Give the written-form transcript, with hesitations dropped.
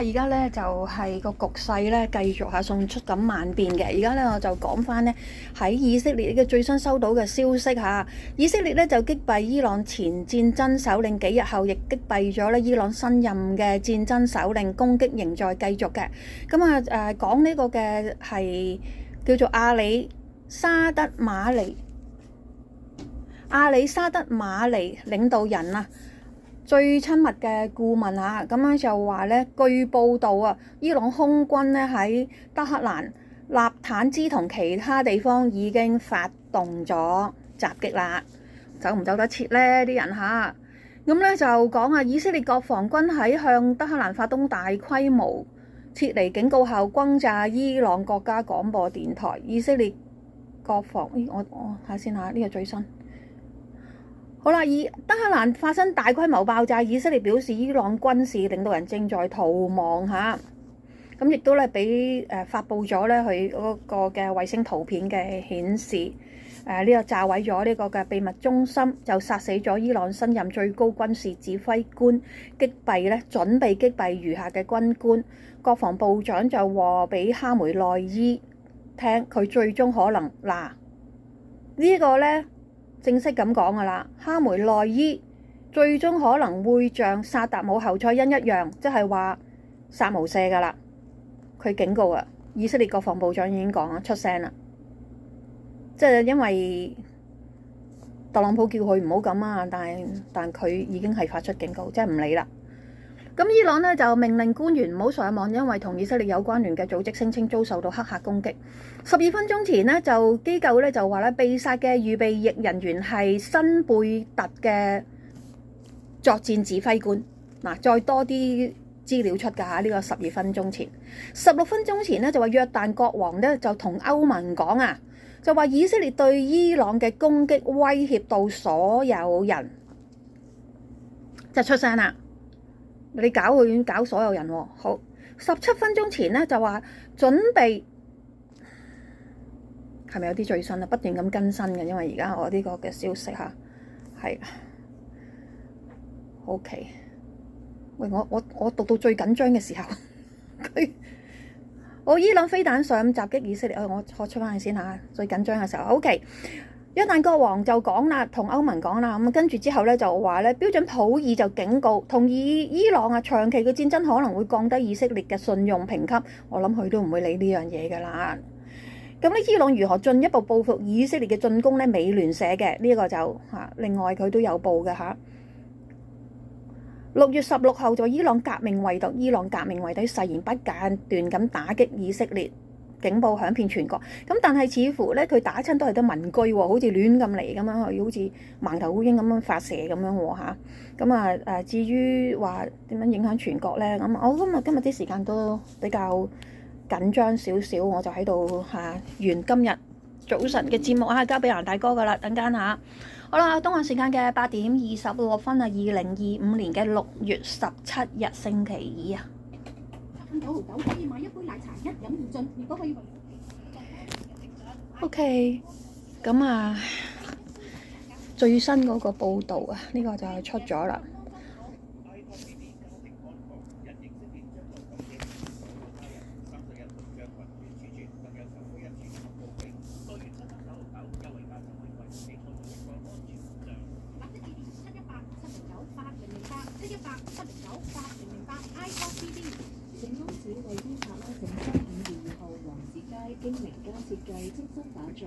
而家咧就係個局勢咧繼續送出咁萬變嘅。而家咧我就講翻呢喺以色列嘅最新收到嘅消息吓，以色列咧就擊斃伊朗前戰爭首領，幾日後亦擊斃咗咧伊朗新任嘅戰爭首領，攻擊仍在繼續嘅。咁講呢個嘅係叫做阿里沙德馬尼領導人啊，最親密嘅顧問啊，咁樣就話咧，據報道啊，伊朗空軍咧喺德黑蘭、納坦茲同其他地方已經發動咗襲擊啦，走唔走得切呢啲人嚇？咁咧就講啊，以色列國防軍喺向德黑蘭發動大規模撤離警告後，轟炸伊朗國家廣播電台。以色列國防，我睇下先嚇，呢個最新。好啦，德黑蘭發生大規模爆炸，以色列表示伊朗軍事領導人正在逃亡嚇，咁亦都咧俾發布咗咧佢嗰個嘅衛星圖片嘅顯示，呢個炸毀咗呢個嘅秘密中心，就殺死咗伊朗新任最高軍事指揮官，準備擊斃餘下嘅軍官。國防部長就話俾哈梅內伊聽，佢最終可能呢個咧。正式咁講噶啦，哈梅內伊最終可能會像薩達姆侯賽因一樣，即係話殺無赦噶啦。佢警告啊，以色列國防部長已經講出聲啦，即係因為特朗普叫佢唔好咁啊，但佢已經係發出警告，即係唔理啦。咁伊朗呢就命令官員唔好上網，因為同以色列有關聯嘅組織聲稱遭受到黑客攻擊。12分鐘前呢，就機構咧就話咧被殺嘅預備役人員係新貝特嘅作戰指揮官。再多啲資料出㗎嚇，呢個12分鐘前。16分鐘前呢，就話約旦國王呢就同歐盟講啊，就話以色列對伊朗嘅攻擊威脅到所有人，就出聲啦。你搞佢搞所有人喎。好，17分鐘前呢，就話準備，係咪有啲最新啊？不斷咁更新嘅，因為而家我呢個嘅消息嚇係 OK。喂，我讀到最緊張嘅時候，伊朗飛彈上襲擊以色列，我出翻去先嚇。最緊張嘅時候 OK。約旦國王就講啦，同歐盟講啦，咁跟住之後咧就話咧，標準普爾就警告，同意伊朗長期嘅戰爭可能會降低以色列嘅信用評級。我諗佢都唔會理呢樣嘢噶啦。咁咧，伊朗如何進一步報復以色列嘅進攻咧？美聯社嘅呢個就另外佢都有報嘅嚇。6月16號就伊朗革命衛隊誓言不間斷咁打擊以色列。警報響遍全國，咁但係似乎咧佢打親都係得民居喎，好似亂咁嚟咁樣，好似盲頭烏蠅咁樣發射咁樣喎嚇。咁至於話點樣影響全國咧？咁我今日啲時間都比較緊張少少，我就喺度完今日早晨嘅節目交俾蘭大哥噶啦，等間嚇。好啦，東岸時間嘅8點26分2025年嘅6月17日星期2啊。可以買一杯奶茶，一飲而盡，亦都可以。OK， 咁最新嗰個報導啊，呢個就係出咗啦。位於帕拉盛山52號王子街經名家設計精心打造。